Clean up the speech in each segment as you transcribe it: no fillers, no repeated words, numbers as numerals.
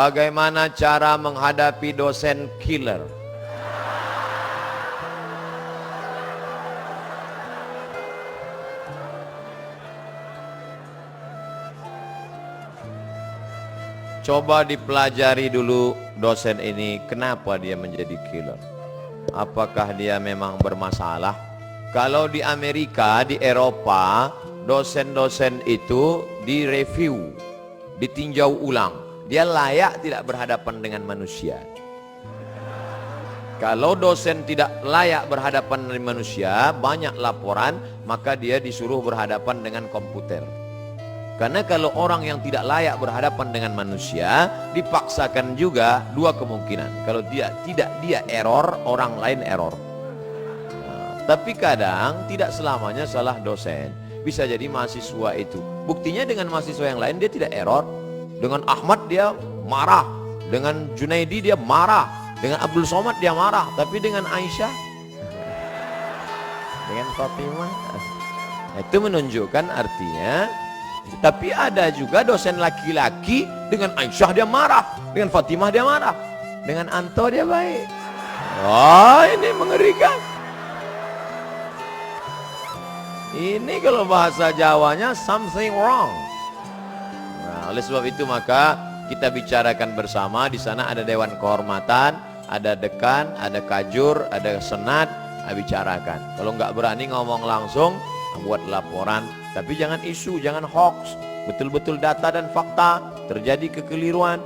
Bagaimana cara menghadapi dosen killer? Coba dipelajari dulu dosen ini, kenapa dia menjadi killer? Apakah dia memang bermasalah? Kalau di Amerika, di Eropa, dosen-dosen itu direview, ditinjau ulang. Dia layak tidak berhadapan dengan manusia. Kalau dosen tidak layak berhadapan dengan manusia, banyak laporan, maka dia disuruh berhadapan dengan komputer. Karena kalau orang yang tidak layak berhadapan dengan manusia, dipaksakan juga dua kemungkinan. Kalau tidak dia error, orang lain error. Nah, tapi kadang tidak selamanya salah dosen. Bisa jadi mahasiswa itu. Buktinya dengan mahasiswa yang lain dia tidak error. Dengan Ahmad dia marah, dengan Junaidi dia marah, dengan Abdul Somad dia marah, tapi dengan Aisyah, dengan Fatimah, itu menunjukkan artinya. Tapi ada juga dosen laki-laki, dengan Aisyah dia marah, dengan Fatimah dia marah, dengan Anto dia baik. Wah, ini mengerikan. Ini kalau bahasa Jawanya something wrong. Nah, oleh sebab itu maka kita bicarakan bersama. Di sana ada dewan kehormatan, ada dekan, ada kajur, ada senat, bicarakan. Kalau nggak berani ngomong langsung, buat laporan. Tapi jangan isu, jangan hoax. Betul-betul data dan fakta. Terjadi kekeliruan.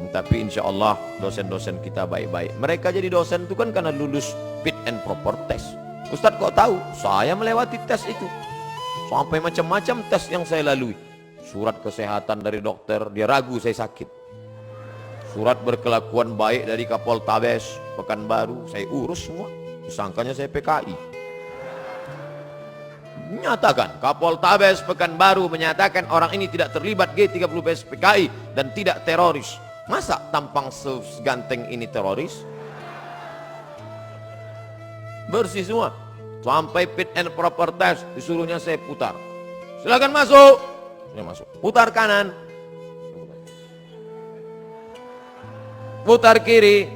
Tapi insya Allah dosen-dosen kita baik-baik. Mereka jadi dosen itu kan karena lulus fit and proper test. Ustadz kok tahu? Saya melewati tes itu. Sampai macam-macam tes yang saya lalui. Surat kesehatan dari dokter, dia ragu saya sakit. Surat berkelakuan baik dari Kapoltabes Pekanbaru, saya urus semua. Disangkanya saya PKI. Menyatakan Kapoltabes Pekanbaru menyatakan orang ini tidak terlibat G30 PKI dan tidak teroris. Masa tampang seganteng ini teroris? Bersih semua. Sampai fit and proper test disuruhnya saya putar. Silakan masuk. Saya masuk. Putar kanan. Putar kiri.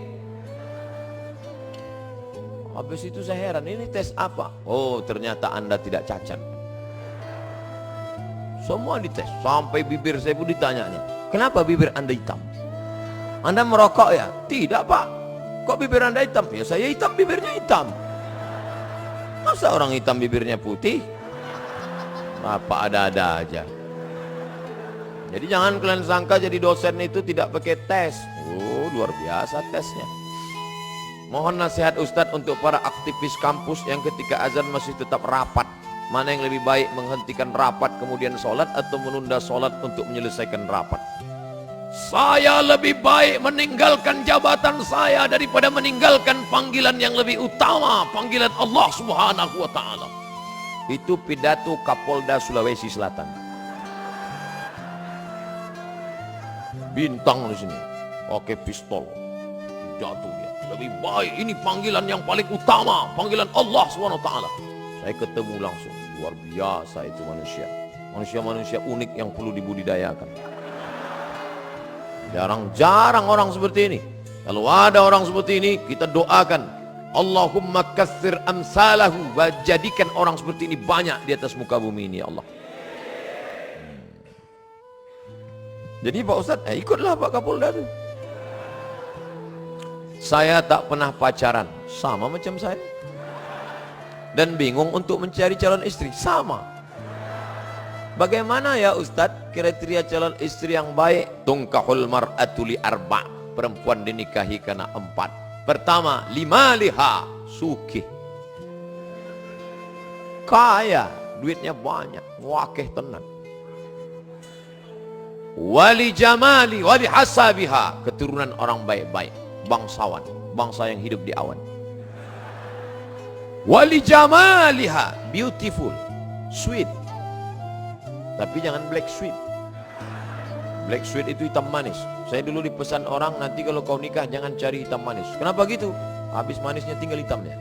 Habis itu saya heran, ini tes apa? Oh, ternyata Anda tidak cacat. Semua dites, sampai bibir saya pun ditanyanya. Kenapa bibir Anda hitam? Anda merokok ya? Tidak, Pak. Kok bibir Anda hitam? Ya saya hitam, bibirnya hitam. Masa orang hitam bibirnya putih? Apa ada-ada aja. Jadi jangan kalian sangka jadi dosen itu tidak pakai tes. Oh, luar biasa tesnya. Mohon nasihat Ustadz untuk para aktivis kampus yang ketika azan masih tetap rapat. Mana yang lebih baik, menghentikan rapat kemudian sholat atau menunda sholat untuk menyelesaikan rapat? Saya lebih baik meninggalkan jabatan saya daripada meninggalkan panggilan yang lebih utama, panggilan Allah Subhanahu wa Ta'ala. Itu pidato Kapolda Sulawesi Selatan. Bintang di sini, pakai pistol, jatuh dia. Lebih baik, ini panggilan yang paling utama, panggilan Allah SWT. Saya ketemu langsung, luar biasa itu manusia. Manusia-manusia unik yang perlu dibudidayakan. Jarang-jarang orang seperti ini. Kalau ada orang seperti ini, kita doakan, Allahumma katsir amsalahu, jadikan orang seperti ini banyak di atas muka bumi ini, ya Allah. Jadi Pak Ustadz, ikutlah Pak Kapolda itu. Saya tak pernah pacaran, sama macam saya. Dan bingung untuk mencari calon istri, sama. Bagaimana ya Ustadz kriteria calon istri yang baik? Tungkahul mar'atu li arba', perempuan dinikahi karena 4. Pertama, limaliha, sukih, kaya, duitnya banyak, wakeh tenan. Wali jamali, wali hasabiha, keturunan orang baik-baik, bangsawan, bangsa yang hidup di awan. Wali jamaliha, beautiful, sweet, tapi jangan black sweet. Black sweet itu hitam manis. Saya dulu dipesan orang, nanti kalau kau nikah jangan cari hitam manis. Kenapa gitu? Habis manisnya tinggal hitamnya.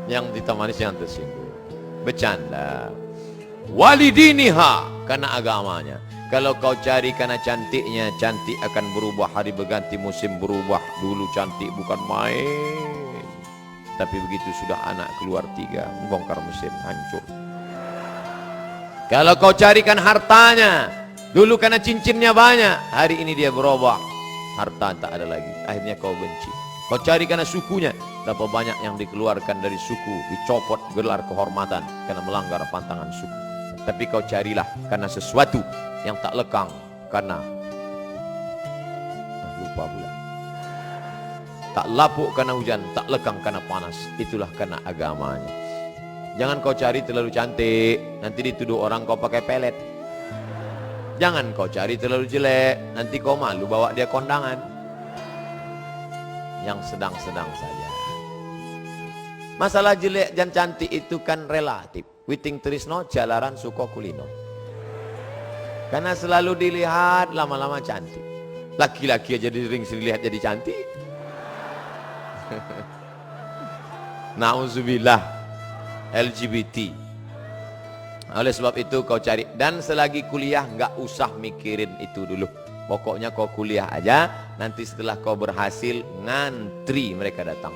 Yang hitam manis yang tersinggung. Bercanda. Walidiniha, karena agamanya. Kalau kau cari karena cantiknya, cantik akan berubah, hari berganti musim berubah. Dulu cantik bukan main, tapi begitu sudah anak keluar 3, membongkar mesin, hancur. Kalau kau carikan hartanya, dulu karena cincinnya banyak, hari ini dia berubah, harta tak ada lagi, akhirnya kau benci. Kau cari karena sukunya, berapa banyak yang dikeluarkan dari suku, dicopot gelar kehormatan karena melanggar pantangan suku. Tapi kau carilah karena sesuatu yang tak lekang, karena lupa pula, tak lapuk karena hujan, tak lekang karena panas, itulah karena agamanya. Jangan kau cari terlalu cantik, nanti dituduh orang kau pakai pelet. Jangan kau cari terlalu jelek, nanti kau malu bawa dia kondangan. Yang sedang-sedang saja. Masalah jelek dan cantik itu kan relatif. Witing trisno jalaran suko kulino. Karena selalu dilihat lama-lama cantik. Laki-laki aja sering dilihat jadi cantik. Nauzubillah, LGBT. Oleh sebab itu kau cari, dan selagi kuliah nggak usah mikirin itu dulu. Pokoknya kau kuliah aja, nanti setelah kau berhasil ngantri mereka datang.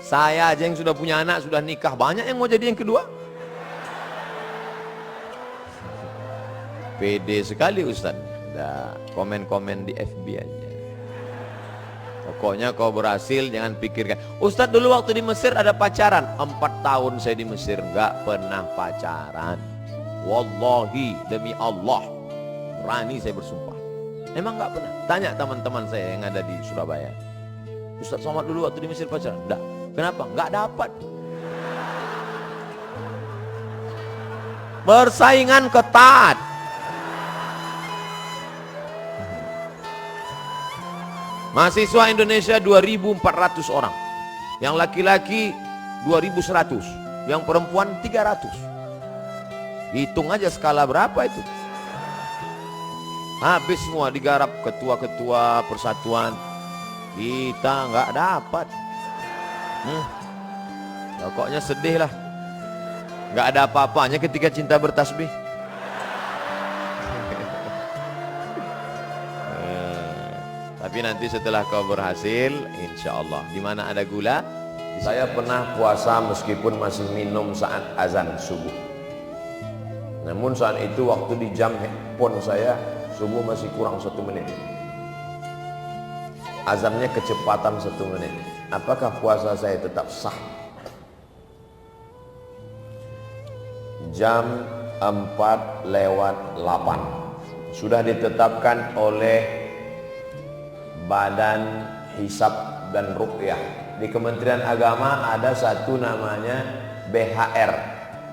Saya aja yang sudah punya anak, sudah nikah, banyak yang mau jadi yang kedua. Pede sekali Ustaz. Udah komen-komen di FB aja. Pokoknya kau berhasil, jangan pikirkan. Ustaz dulu waktu di Mesir ada pacaran. 4 tahun saya di Mesir nggak pernah pacaran. Wallahi, demi Allah, berani saya bersumpah. Emang nggak pernah. Tanya teman-teman saya yang ada di Surabaya. Ustaz Somad dulu waktu di Mesir pacaran? Enggak. Kenapa? Nggak dapat. Persaingan ketat. Mahasiswa Indonesia 2.400 orang. Yang laki-laki 2.100. Yang perempuan 300. Hitung aja skala berapa itu. Habis semua digarap ketua-ketua persatuan. Kita nggak dapat. Pokoknya sedih lah. Nggak ada apa-apanya ketika cinta bertasbih. Tapi nanti setelah kau berhasil, insya Allah, di mana ada gula. Saya pernah puasa meskipun masih minum saat azan subuh. Namun saat itu waktu di jam handphone saya, subuh masih kurang 1 menit. Azannya kecepatan 1 menit. Apakah puasa saya tetap sah? Jam 4:08 sudah ditetapkan oleh Badan Hisab dan Ruqyah. Di Kementerian Agama ada satu namanya BHR,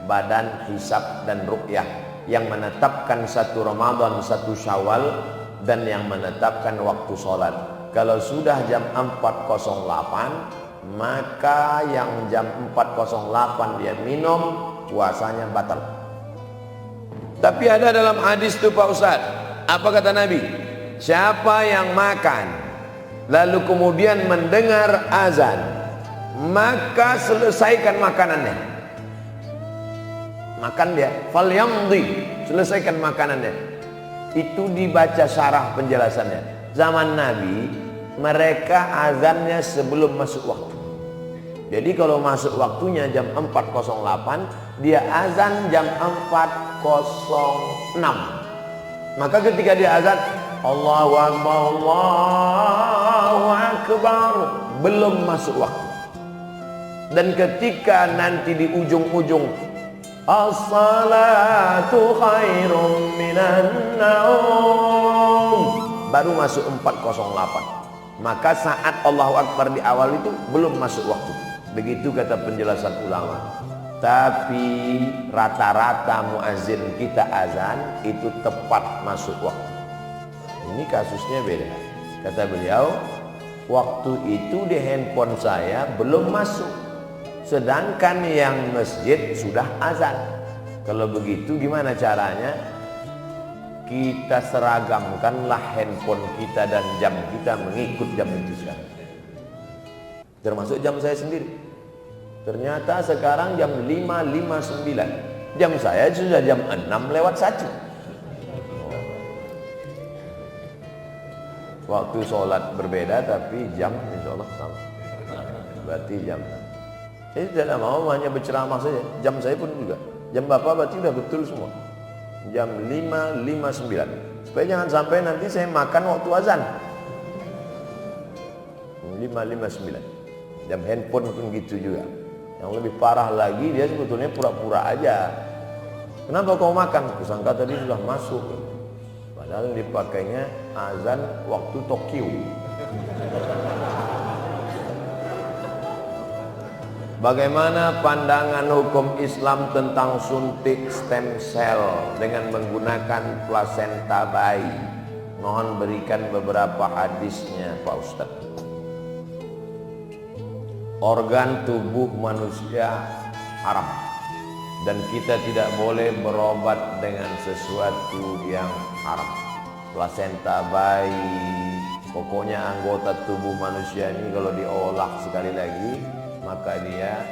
Badan Hisab dan Ruqyah, yang menetapkan 1 Ramadan, 1 Syawal, dan yang menetapkan waktu sholat. Kalau sudah jam 4:08, maka yang jam 4:08 dia minum, puasanya batal. Tapi ada dalam hadis itu Pak Ustaz, apa kata Nabi? Siapa yang makan lalu kemudian mendengar azan, maka selesaikan makanannya. Makan dia, falyamdi, selesaikan makanannya. Itu dibaca syarah penjelasannya. Zaman Nabi, mereka azannya sebelum masuk waktu. Jadi kalau masuk waktunya jam 4:08, dia azan jam 4:06. Maka ketika dia azan, Allahu Akbar, Allahu Akbar, belum masuk waktu. Dan ketika nanti di ujung-ujung, as-salatu khairum minan naum, baru masuk 4:08. Maka saat Allahu Akbar di awal itu belum masuk waktu. Begitu kata penjelasan ulama. Tapi rata-rata muazin kita azan itu tepat masuk waktu. Ini kasusnya beda. Kata beliau, waktu itu di handphone saya belum masuk, sedangkan yang masjid sudah azan. Kalau begitu gimana caranya? Kita seragamkanlah handphone kita dan jam kita mengikut jam itu sekarang. Termasuk jam saya sendiri. Ternyata sekarang jam 5:59. Jam saya sudah jam 6:01. Waktu sholat berbeda tapi jam insya Allah sama. Berarti jam. Saya tidak mau hanya berceramah saja. Jam saya pun juga. Jam Bapak berarti sudah betul semua. Jam 5.59. Supaya jangan sampai nanti saya makan waktu azan. 5.59. Jam handphone pun gitu juga. Yang lebih parah lagi dia sebetulnya pura-pura aja. Kenapa kau makan? Kusangka tadi sudah masuk. Padahal dipakainya azan waktu Tokyo. Bagaimana pandangan hukum Islam tentang suntik stem cell dengan menggunakan plasenta bayi? Mohon berikan beberapa hadisnya Pak Ustadz. Organ tubuh manusia haram dan kita tidak boleh berobat dengan sesuatu yang haram. Plasenta bayi, pokoknya anggota tubuh manusia ini kalau diolah sekali lagi maka dia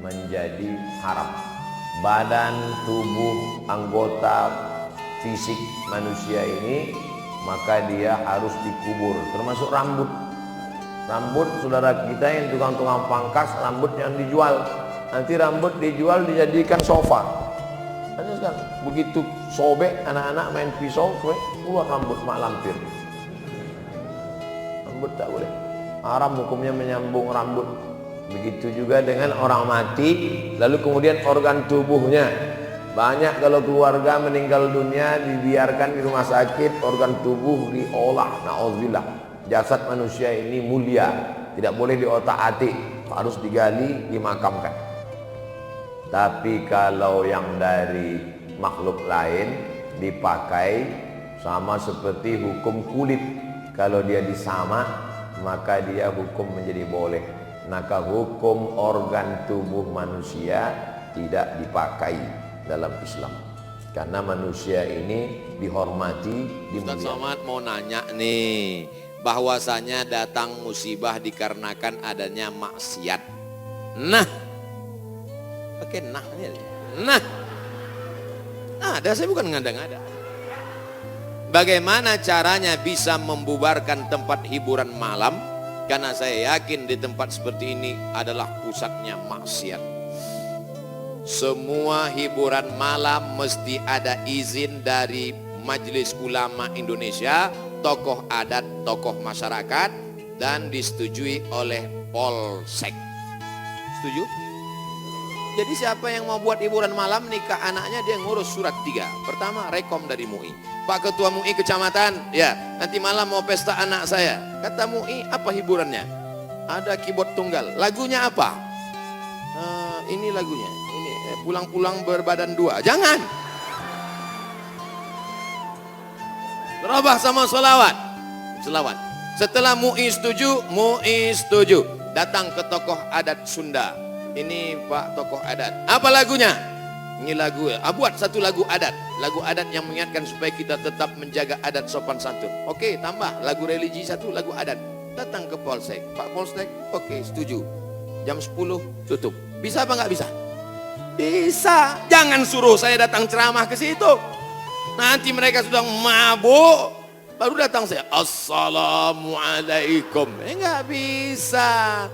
menjadi haram. Badan tubuh anggota fisik manusia ini maka dia harus dikubur, termasuk rambut. Rambut saudara kita yang tukang-tukang pangkas, rambut yang dijual. Nanti rambut dijual dijadikan sofa. Hanya sekarang begitu sobek anak-anak main pisau, keluar rambut mak lampir. Rambut tak boleh. Haram hukumnya menyambung rambut. Begitu juga dengan orang mati, lalu kemudian organ tubuhnya. Banyak kalau keluarga meninggal dunia dibiarkan di rumah sakit, organ tubuh diolah. Na'udzubillah. Jasad manusia ini mulia, tidak boleh diotak-atik, harus digali, dimakamkan. Tapi kalau yang dari makhluk lain dipakai sama seperti hukum kulit, kalau dia disamak maka dia hukum menjadi boleh. Maka hukum organ tubuh manusia tidak dipakai dalam Islam, karena manusia ini dihormati, dimuliakan. Ustaz Somad mau nanya nih, bahwasanya datang musibah dikarenakan adanya maksiat. Nah, pakai nah ini. Nah, ada, saya bukan ngada-ngada. Bagaimana caranya bisa membubarkan tempat hiburan malam? Karena saya yakin di tempat seperti ini adalah pusatnya maksiat. Semua hiburan malam mesti ada izin dari Majelis Ulama Indonesia, tokoh adat, tokoh masyarakat, dan disetujui oleh Polsek. Setuju? Jadi siapa yang mau buat hiburan malam nikah anaknya, dia ngurus surat 3. Pertama rekom dari MUI. Pak Ketua MUI kecamatan, ya nanti malam mau pesta anak saya. Kata MUI, apa hiburannya? Ada keyboard tunggal. Lagunya apa? Ini lagunya. Ini pulang-pulang berbadan 2. Jangan. Terobah sama selawat. Setelah MUI setuju, datang ke tokoh adat Sunda. Ini Pak tokoh adat. Apa lagunya? Ini lagu. Buat satu lagu adat. Lagu adat yang mengingatkan supaya kita tetap menjaga adat sopan santun. Oke, tambah lagu religi satu, lagu adat. Datang ke Polsek. Pak Polsek, oke, setuju. Jam 10 tutup. Bisa apa nggak bisa? Bisa. Jangan suruh saya datang ceramah ke situ. Nanti mereka sudah mabuk, baru datang saya, Assalamualaikum. Nggak bisa.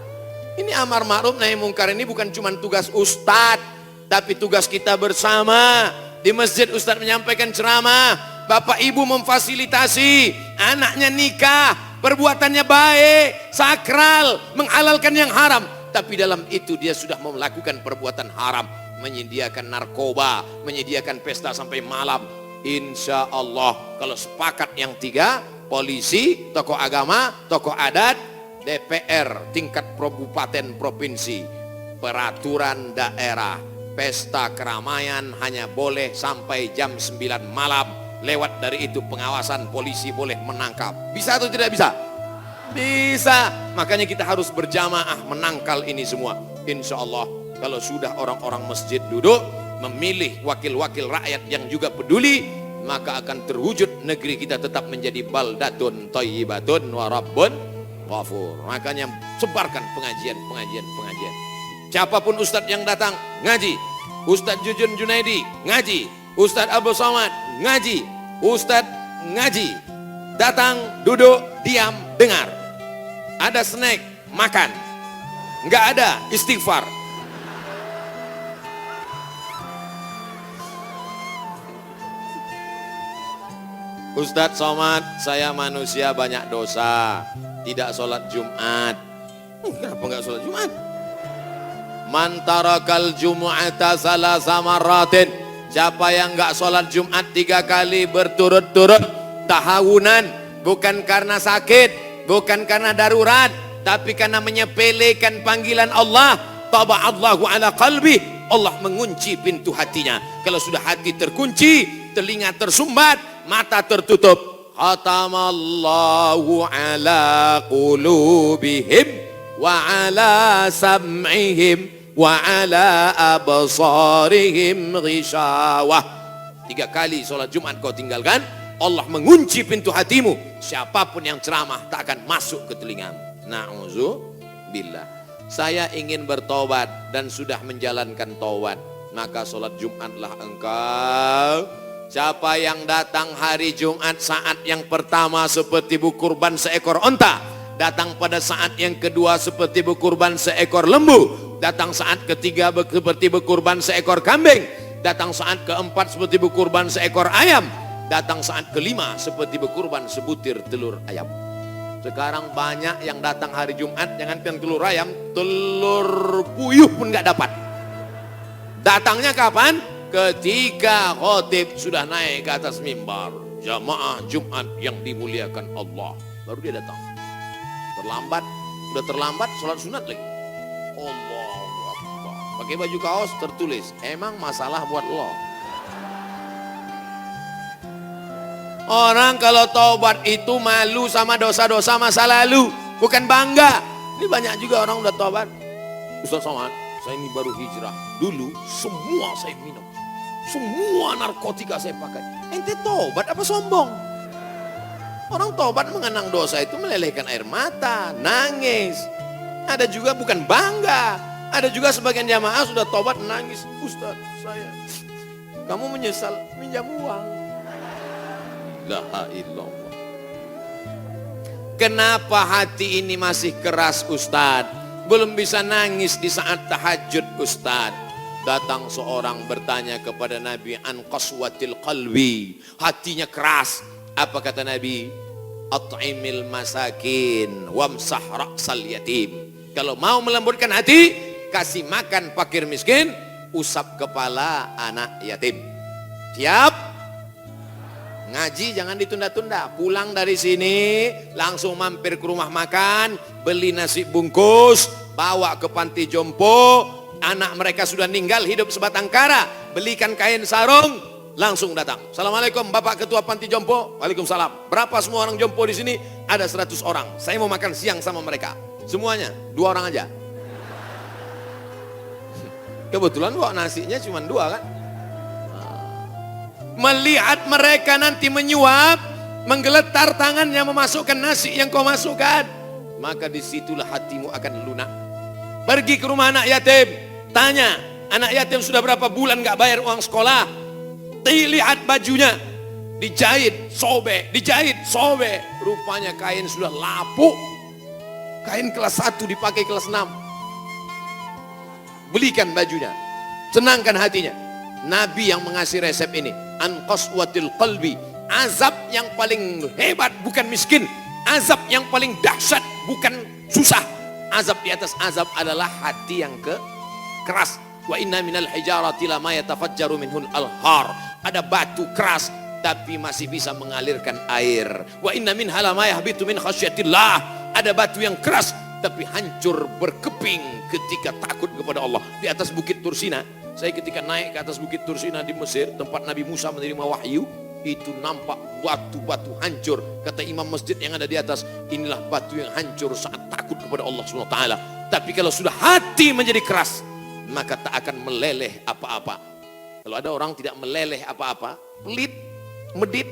Ini amar ma'ruf nahi mungkar ini bukan cuma tugas ustadz, tapi tugas kita bersama. Di masjid ustadz menyampaikan ceramah, bapak ibu memfasilitasi, anaknya nikah, perbuatannya baik, sakral, menghalalkan yang haram. Tapi dalam itu dia sudah melakukan perbuatan haram, menyediakan narkoba, menyediakan pesta sampai malam. Insya Allah kalau sepakat yang 3, polisi, tokoh agama, tokoh adat, DPR tingkat kabupaten provinsi, peraturan daerah, pesta keramaian hanya boleh sampai jam 9 malam. Lewat dari itu pengawasan polisi boleh menangkap. Bisa atau tidak bisa? Bisa. Makanya kita harus berjamaah menangkal ini semua. Insya Allah kalau sudah orang-orang masjid duduk memilih wakil-wakil rakyat yang juga peduli, maka akan terwujud negeri kita tetap menjadi baldatun thayyibatun wa rabbun ghafur. Makanya sebarkan pengajian. Siapapun ustadz yang datang ngaji, Ustadz Jujun Junaidi ngaji, Ustadz Abdul Somad ngaji, Ustadz ngaji, datang duduk diam, dengar. Ada snack, makan. Nggak ada, istighfar. Ustadz Somad, saya manusia banyak dosa, tidak sholat Jumat. Kenapa nggak sholat Jumat? Man tarakal jumu'ata salasa marratin. Siapa yang nggak sholat Jumat 3 kali berturut-turut, tahawunan, bukan karena sakit, bukan karena darurat, tapi karena menyepelekan panggilan Allah, taba'allahu ala qalbi, Allah mengunci pintu hatinya. Kalau sudah hati terkunci, telinga tersumbat, mata tertutup, khatamallahu ala qulubihim wa ala sam'ihim wa ala absarihim ghishawah. 3 kali sholat Jumat kau tinggalkan, Allah mengunci pintu hatimu. Siapapun yang ceramah tak akan masuk ke telingamu. Na'udzubillah. Saya ingin bertobat dan sudah menjalankan taubat, maka sholat Jumatlah engkau. Siapa yang datang hari Jumat saat yang pertama seperti berkurban seekor onta, datang pada saat yang kedua seperti berkurban seekor lembu, datang saat ketiga seperti berkurban seekor kambing, datang saat keempat seperti berkurban seekor ayam, datang saat kelima seperti berkurban sebutir telur ayam. Sekarang banyak yang datang hari Jumat, jangankan telur ayam, telur puyuh pun nggak dapat. Datangnya kapan? Ketika khotib sudah naik ke atas mimbar, jamaah Jumat yang dimuliakan Allah, baru dia datang. Terlambat, udah terlambat sholat sunat lagi. Allahu Akbar. Pakai baju kaos tertulis, emang masalah buat lo. Orang kalau taubat itu malu sama dosa-dosa masa lalu, bukan bangga. Ini banyak juga orang udah taubat. Ustaz Somad, saya ini baru hijrah. Dulu semua saya minum, semua narkotika saya pakai. Ente taubat apa sombong? Orang taubat mengenang dosa itu melelehkan air mata, nangis. Ada juga bukan bangga. Ada juga sebagian jamaah sudah taubat nangis. Ustaz, saya, kamu menyesal minjam uang. La ilallah. Kenapa hati ini masih keras Ustaz? Belum bisa nangis di saat tahajud Ustaz. Datang seorang bertanya kepada Nabi, an qaswatil qalbi, hatinya keras. Apa kata Nabi? At'imil masakin wamsah ra'sal yatim. Kalau mau melembutkan hati, kasih makan fakir miskin, usap kepala anak yatim. Siap? Ngaji jangan ditunda-tunda. Pulang dari sini langsung mampir ke rumah makan, beli nasi bungkus, bawa ke panti jompo. Anak mereka sudah meninggal, hidup sebatang kara, belikan kain sarung, langsung datang. Assalamualaikum Bapak Ketua Panti Jompo. Waalaikumsalam. Berapa semua orang jompo di sini? Ada 100 orang. Saya mau makan siang sama mereka. Semuanya 2 orang aja. Kebetulan kok nasinya cuma 2 kan. Melihat mereka nanti menyuap, menggeletar tangannya memasukkan nasi yang kau masukkan, maka disitulah hatimu akan lunak. Pergi ke rumah anak yatim, tanya, anak yatim sudah berapa bulan gak bayar uang sekolah. Lihat bajunya, dijahit, sobek, dijahit, sobek. Rupanya kain sudah lapuk. Kain kelas 1 dipakai kelas 6. Belikan bajunya, senangkan hatinya. Nabi yang mengasih resep ini, an qaswatil qalbi. Azab yang paling hebat bukan miskin, azab yang paling dahsyat bukan susah. Azab di atas azab adalah hati yang keras. Wa inna minal hijarati lama yatafajjaru minhul alhar. Ada batu keras tapi masih bisa mengalirkan air. Wa inna minha lama yahbitu min khasyatillah. Ada batu yang keras tapi hancur berkeping ketika takut kepada Allah. Di atas bukit Tursina, saya ketika naik ke atas bukit Tursina di Mesir, tempat Nabi Musa menerima wahyu, itu nampak batu-batu hancur. Kata imam masjid yang ada di atas, inilah batu yang hancur saat takut kepada Allah SWT. Tapi kalau sudah hati menjadi keras, maka tak akan meleleh apa-apa. Kalau ada orang tidak meleleh apa-apa, pelit, medit,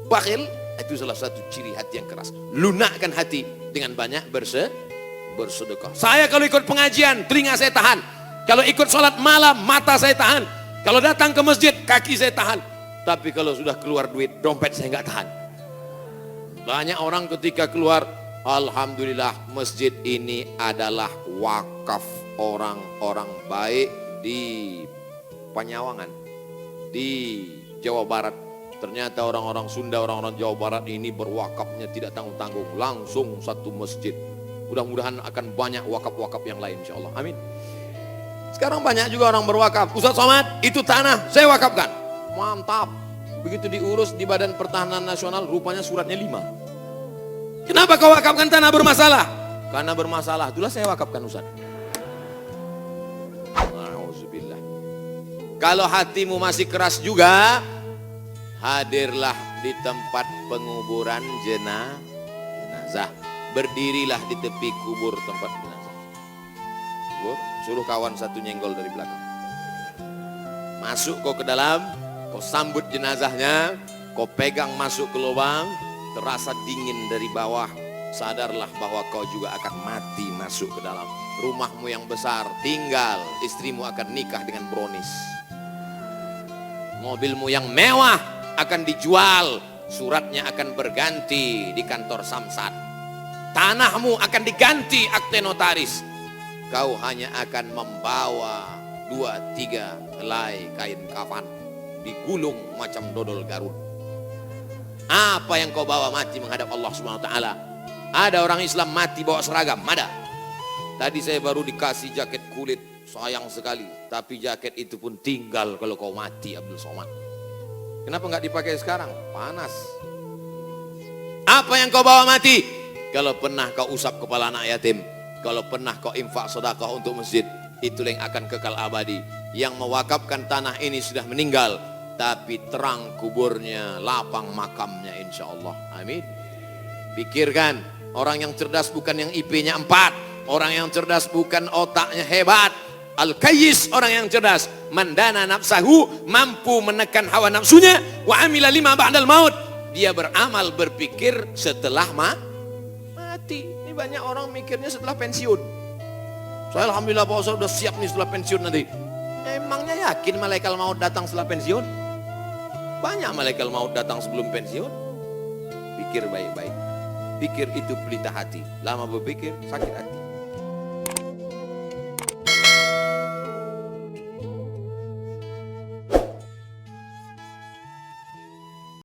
bakhil, itu salah satu ciri hati yang keras. Lunakkan hati dengan banyak bersedekah. Saya kalau ikut pengajian, telinga saya tahan. Kalau ikut sholat malam, mata saya tahan. Kalau datang ke masjid, kaki saya tahan. Tapi kalau sudah keluar duit, dompet saya nggak tahan. Banyak orang ketika keluar, alhamdulillah masjid ini adalah wakaf orang-orang baik di Panyawangan, di Jawa Barat. Ternyata orang-orang Sunda, orang-orang Jawa Barat ini berwakafnya tidak tanggung-tanggung, langsung satu masjid. Mudah-mudahan akan banyak wakaf-wakaf yang lain insya Allah. Amin. Sekarang banyak juga orang berwakaf. Ustaz Somad, itu tanah saya wakafkan. Mantap. Begitu diurus di Badan Pertahanan Nasional, rupanya suratnya 5. Kenapa kau wakafkan tanah bermasalah? Karena bermasalah, itulah saya wakafkan Ustaz. Alhamdulillah. Kalau hatimu masih keras juga, hadirlah di tempat penguburan jenazah. Berdirilah di tepi kubur tempat jenazah. Kubur, suruh kawan satu nyenggol dari belakang. Masuk kau ke dalam, kau sambut jenazahnya, kau pegang masuk ke lubang, terasa dingin dari bawah. Sadarlah bahwa kau juga akan mati masuk ke dalam. Rumahmu yang besar tinggal, istrimu akan nikah dengan brownies. Mobilmu yang mewah akan dijual, suratnya akan berganti di kantor Samsat. Tanahmu akan diganti akte notaris. Kau hanya akan membawa 2-3 helai kain kafan, digulung macam dodol Garut. Apa yang kau bawa mati menghadap Allah Subhanahu wa taala? Ada orang Islam mati bawa seragam, ada. Tadi saya baru dikasih jaket kulit, sayang sekali. Tapi jaket itu pun tinggal kalau kau mati, Abdul Somad. Kenapa nggak dipakai sekarang? Panas. Apa yang kau bawa mati? Kalau pernah kau usap kepala anak yatim, kalau pernah kau infak sedekah untuk masjid, itulah yang akan kekal abadi. Yang mewakafkan tanah ini sudah meninggal, tapi terang kuburnya, lapang makamnya insya Allah. Amin. Pikirkan, orang yang cerdas bukan yang IP-nya 4, orang yang cerdas bukan otaknya hebat. Al-Kayyis, orang yang cerdas, mandana nafsahu, mampu menekan hawa nafsunya, wa amila lima ba'dal maut. Dia beramal, berpikir setelah mati. Ini banyak orang mikirnya setelah pensiun. Saya alhamdulillah Pak Ustaz udah siap nih setelah pensiun nanti. Emangnya yakin malaikat maut datang setelah pensiun? Banyak malaikat maut datang sebelum pensiun. Pikir baik-baik. Pikir itu pelita hati. Lama berpikir sakit hati.